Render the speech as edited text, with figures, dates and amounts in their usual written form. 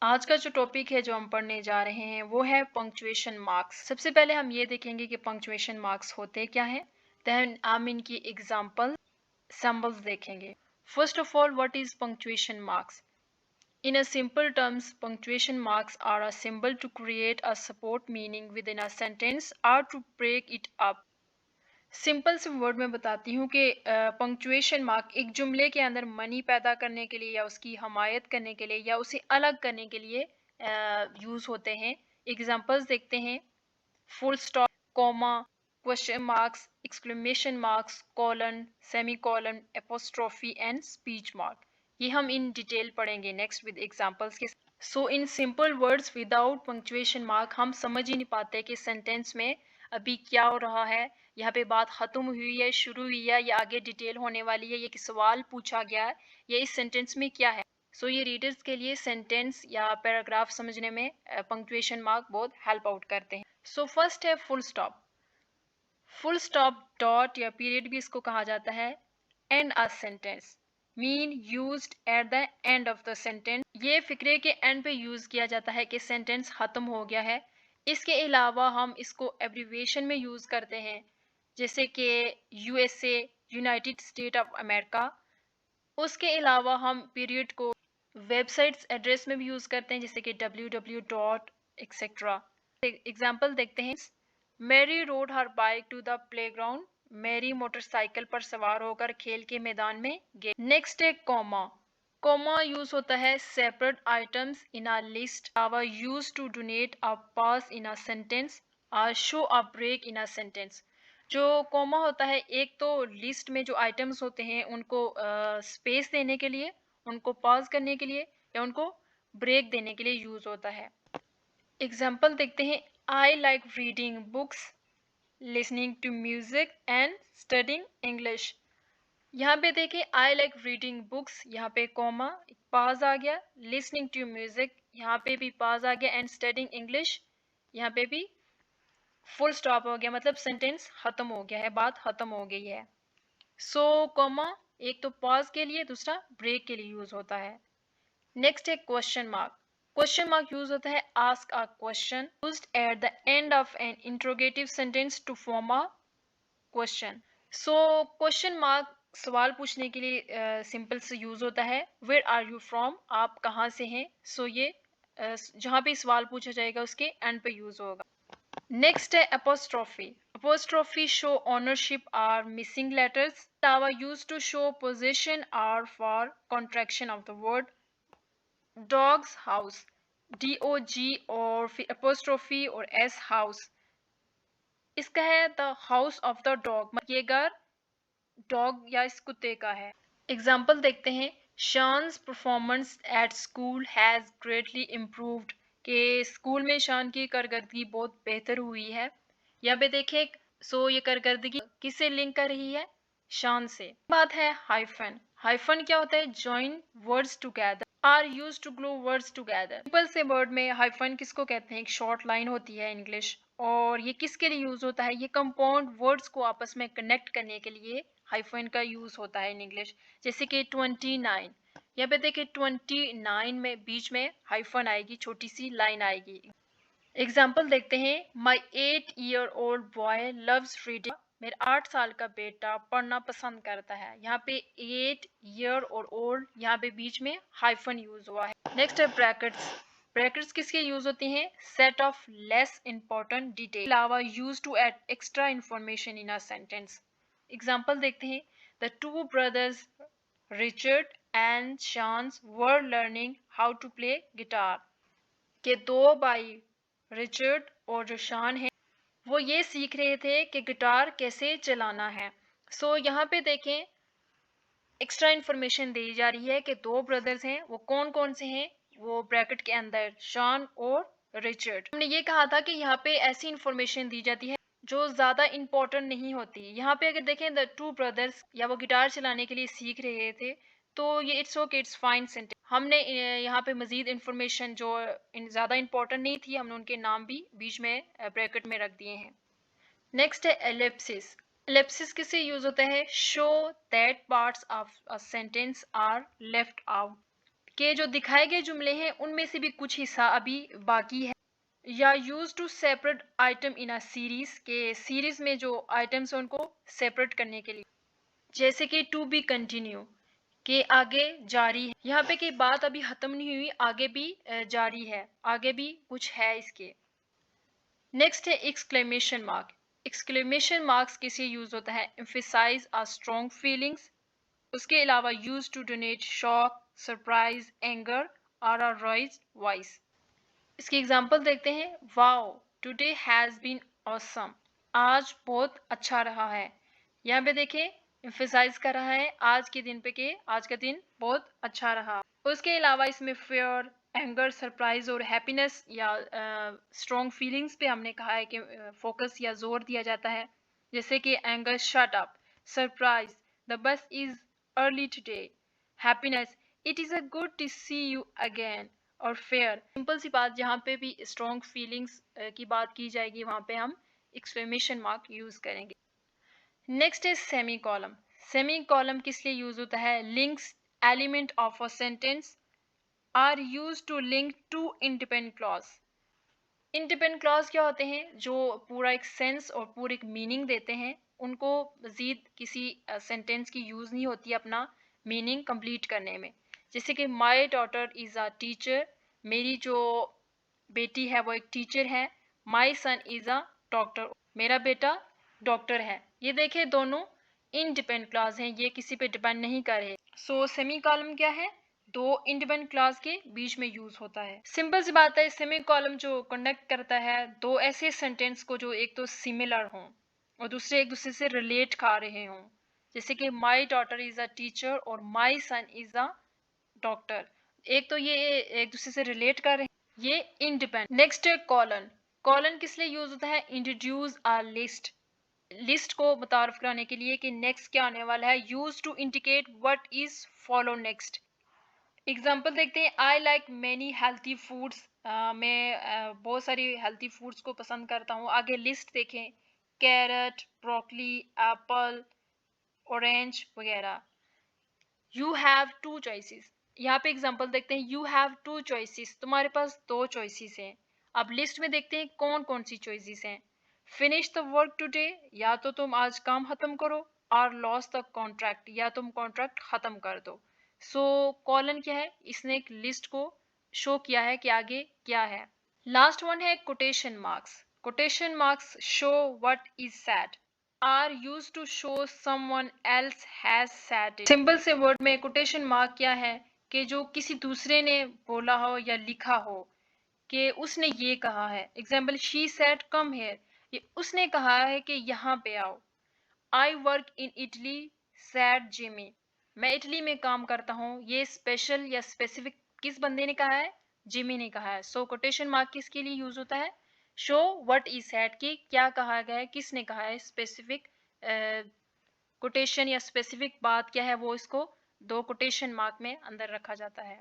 आज का जो टॉपिक है जो हम पढ़ने जा रहे हैं वो है पंक्चुएशन मार्क्स। सबसे पहले हम ये देखेंगे कि पंक्चुएशन मार्क्स होते क्या हैं। देन हम इनकी एग्जांपल सिंबल्स देखेंगे। First of all, what is punctuation marks? In a simple terms, punctuation marks are a symbol to create a support meaning within a sentence or to break it up. Simple से word में बताती हूँ कि punctuation mark एक जुमले के अंदर money पैदा करने के लिए या उसकी हमायत करने के लिए या उसे अलग करने के लिए यूज़ होते हैं। एग्जांपल्स देखते हैं। Full stop, comma, question marks, exclamation marks, colon, semicolon, apostrophe and speech mark. ये हम इन डिटेल पढ़ेंगे नेक्स्ट विद एग्जांपल्स के। So in simple words without punctuation mark हम समझ ही नहीं पाते कि सेंटेंस में अभी क्या हो रहा है, यहाँ पे बात खत्म हुई है, शुरू हुई है, या आगे डिटेल होने वाली है, ये कि सवाल पूछा गया है, या इस सेंटेंस में क्या है। सो ये रीडर्स के लिए सेंटेंस या पैराग्राफ समझने में पंक्चुएशन मार्क बहुत हेल्प आउट करते हैं। सो फर्स्ट है full stop. Full stop, dot या पीरियड भी इसको कहा जाता है। And a sentence mean used at the end of the sentence. ये फिक्रे के एंड पे यूज किया जाता है कि सेंटेंस खत्म हो गया है। इसके अलावा हम इसको एब्रीविएशन में यूज करते हैं, जैसे कि USA, United state of America. उसके अलावा हम पीरियड को वेबसाइट्स एड्रेस में भी यूज करते हैं, जैसे कि www डॉट एक्सेट्रा। एग्जाम्पल देखते हैं। Mary rode her bike to the playground. Mary motorcycle पर सवार होकर खेल के मैदान में गई। नेक्स्ट है कॉमा। कॉमा यूज होता है separate items in a list our use to denote a pause in a sentence और show a break in a sentence. जो कॉमा होता है, एक तो लिस्ट में जो आइटम्स होते हैं उनको स्पेस देने के लिए, उनको पॉज करने के लिए या उनको ब्रेक देने के लिए यूज होता है। एग्जाम्पल देखते हैं। I like reading books, listening to music and studying English. यहाँ पे देखें, आई लाइक रीडिंग बुक्स, यहाँ पे कॉमा, पाज आ गया। लिसनिंग टू म्यूजिक, यहाँ पे भी पाज आ गया। एंड स्टडिंग इंग्लिश, यहाँ पे भी फुल स्टॉप हो गया, मतलब सेंटेंस खत्म हो गया है, बात खत्म हो गई है। सो कॉमा एक तो पॉज के लिए, दूसरा ब्रेक के लिए यूज होता है। नेक्स्ट है question mark. Question mark use होता है ask a question used at the end of an interrogative sentence to form a question. So question mark सवाल पूछने के लिए सिंपल से यूज होता है। वेयर आर यू फ्रॉम, आप कहाँ से हैं। सो ये जहाँ पे सवाल पूछा जाएगा उसके एंड पे यूज होगा। नेक्स्ट है apostrophe. Apostrophe show ownership or missing letters. Are used to show possession or for contraction of the word. Dog's house, dog और फिर apostrophe और s house। इसका है the house of the dog, मतलब ये घर डॉग या इस कुत्ते का है। एग्जाम्पल देखते हैं। Shaan's performance at school has greatly improved, के स्कूल में शान की कारकर्दगी बहुत बेहतर हुई है। यहाँ पे देखें, सो ये कारकर्दगी किससे लिंक कर रही है? शान से। बात है हाइफन। हाइफन क्या होता है? Join words together, or use to glue words together. Simple से वर्ड में हाइफन किसको कहते हैं? एक शॉर्ट लाइन होती है इंग्लिश, और ये किसके लिए यूज होता है? ये कंपाउंड वर्ड्स को आपस में कनेक्ट करने के लिए हाइफन का यूज होता है इन इंग्लिश। जैसे कि 29, यहाँ पे देखिए 29 में बीच में हाइफन आएगी, छोटी सी लाइन आएगी। एग्जाम्पल देखते हैं। माई 8-year-old बॉय लव्स रीडिंग, मेरा 8 साल का बेटा पढ़ना पसंद करता है। यहाँ पे 8 year और ओल्ड, यहाँ पे बीच में हाइफन यूज हुआ है। नेक्स्ट है ब्रैकेट्स। ब्रैकेट्स किसके यूज होती हैं? Set off less important detail अलावा use to add extra information in a sentence. Example देखते हैं। The two brothers Richard and Shaan's were learning how to play guitar, के दो भाई रिचर्ड और जो शान है वो ये सीख रहे थे कि गिटार कैसे चलाना है। सो यहाँ पे देखें, एक्स्ट्रा इन्फॉर्मेशन दी जा रही है कि दो ब्रदर्स हैं, वो कौन कौन से हैं? वो ब्रैकेट के अंदर शॉन और रिचर्ड। हमने ये कहा था कि यहाँ पे ऐसी इन्फॉर्मेशन दी जाती है जो ज़्यादा इम्पोर्टेंट नहीं होती। यहाँ पे अगर देखें, द टू ब्रदर्स, या वो गिटार चलाने के लिए सीख रहे थे, तो ये it's okay, it's fine sentence. हमने यहाँ पे मजीद इन्फॉर्मेशन जो ज़्यादा इम्पोर्टेंट नहीं थी, हमने उनके नाम भी बीच में ब्रैकेट में रख दिए हैं। नेक्स्ट है एलिप्सिस। एलिप्सिस किससे यूज होता है? Show that parts of a sentence are left out, के जो दिखाए गए जुमले हैं उनमें से भी कुछ हिस्सा अभी बाकी है। या use to separate item in a series, के सीरीज में जो आइटम्स हैं उनको सेपरेट करने के लिए, जैसे कि टू बी कंटिन्यू, के आगे जारी है। यहाँ पे की बात अभी खत्म नहीं हुई, आगे भी जारी है, आगे भी कुछ है इसके। नेक्स्ट है एक्सक्लेमेशन मार्क। एक्सक्लेमेशन मार्क्स किसे यूज होता है? Emphasise a strong feelings. उसके अलावा use to donate shock, surprise, anger और अ राइज वॉइस। इसकी एग्जांपल देखते हैं। Wow, today has been awesome. आज बहुत अच्छा रहा है। यहाँ पे देखें एम्फेसाइज कर रहा है आज के दिन पे के आज का दिन बहुत अच्छा रहा। उसके अलावा इसमें फेयर, एंगर, सरप्राइज और हैप्पीनेस या स्ट्रॉन्ग फीलिंग्स पे हमने कहा है कि फोकस या जोर दिया जाता है। जैसे कि anger, shut up. Surprise, the bus is early today. Happiness, it is a good to see you again. और फेयर, सिंपल सी बात, जहाँ पे भी स्ट्रॉन्ग फीलिंग्स की बात की जाएगी वहाँ पे हम एक्सक्लेमेशन मार्क यूज करेंगे। Next is semicolon. Semicolon किस लिए यूज होता है? Links element of a sentence or use to link to independent clause. Independent clause क्या होते हैं? जो पूरा एक सेंस और पूरी एक मीनिंग देते हैं, उनको मजीद किसी सेंटेंस की यूज नहीं होती अपना मीनिंग कंप्लीट करने में। जैसे कि my daughter is a teacher, मेरी जो बेटी है वो एक टीचर है। माई सन इज अ डॉक्टर, मेरा बेटा डॉक्टर है। ये देखें दोनों इंडिपेंडेंट क्लॉज हैं, ये किसी पे डिपेंड नहीं कर रहे। सो सेमी कॉलम क्या है? दो इंडिपेंडेंट क्लॉज के बीच में यूज होता है। सिंपल सी बात है, सेमी कॉलम जो कनेक्ट करता है दो ऐसे सेंटेंस को जो एक तो सिमिलर हों और दूसरे एक दूसरे से रिलेट कर रहे हों। जैसे कि my daughter is a teacher और माई सन इज अ डॉक्टर। एक तो ये एक दूसरे से रिलेट कर रहे हैं, ये इंडिपेंडेंट। नेक्स्ट है कॉलन। कॉलन किस लिए यूज होता है? इंट्रोड्यूस अ लिस्ट, लिस्ट को मुतारफ कराने के लिए कि नेक्स्ट क्या आने वाला है। Use to indicate what is follow next. Example देखते हैं। I like many healthy foods, मैं बहुत सारी हेल्थी फूड्स को पसंद करता हूँ। आगे लिस्ट देखें। कैरेट, ब्रोकली, एप्पल, ऑरेंज वगैरह। You have two choices. यहाँ पे एग्जाम्पल देखते हैं। यू हैव टू चॉइसेस, तुम्हारे पास दो चॉइसेस हैं। अब लिस्ट में देखते हैं कौन कौन सी चॉइसेस हैं। फिनिश द वर्क टुडे, या तो तुम आज काम खत्म करो। और लॉस द कॉन्ट्रैक्ट, या तुम कॉन्ट्रैक्ट खत्म कर दो। सो कॉलन क्या है? इसने एक लिस्ट को शो किया है कि आगे क्या है। लास्ट वन है quotation marks. Quotation marks show what is said, or use to show someone else has said it. Simple से वर्ड में कोटेशन मार्क क्या है? कि जो किसी दूसरे ने बोला हो या लिखा हो कि उसने ये कहा है। Example, she said come here, ये उसने कहा है कि यहाँ पे आओ। I work in Italy sad Jimmy, मैं इटली में काम करता हूँ। ये स्पेशल या स्पेसिफिक किस बंदे ने कहा है? जिमी ने कहा है। सो कोटेशन मार्क किसके लिए यूज होता है? शो व्हाट इज सैड, कि क्या कहा गया है, किसने कहा है। स्पेसिफिक कोटेशन या स्पेसिफिक बात क्या है वो इसको दो कोटेशन मार्क में अंदर रखा जाता है।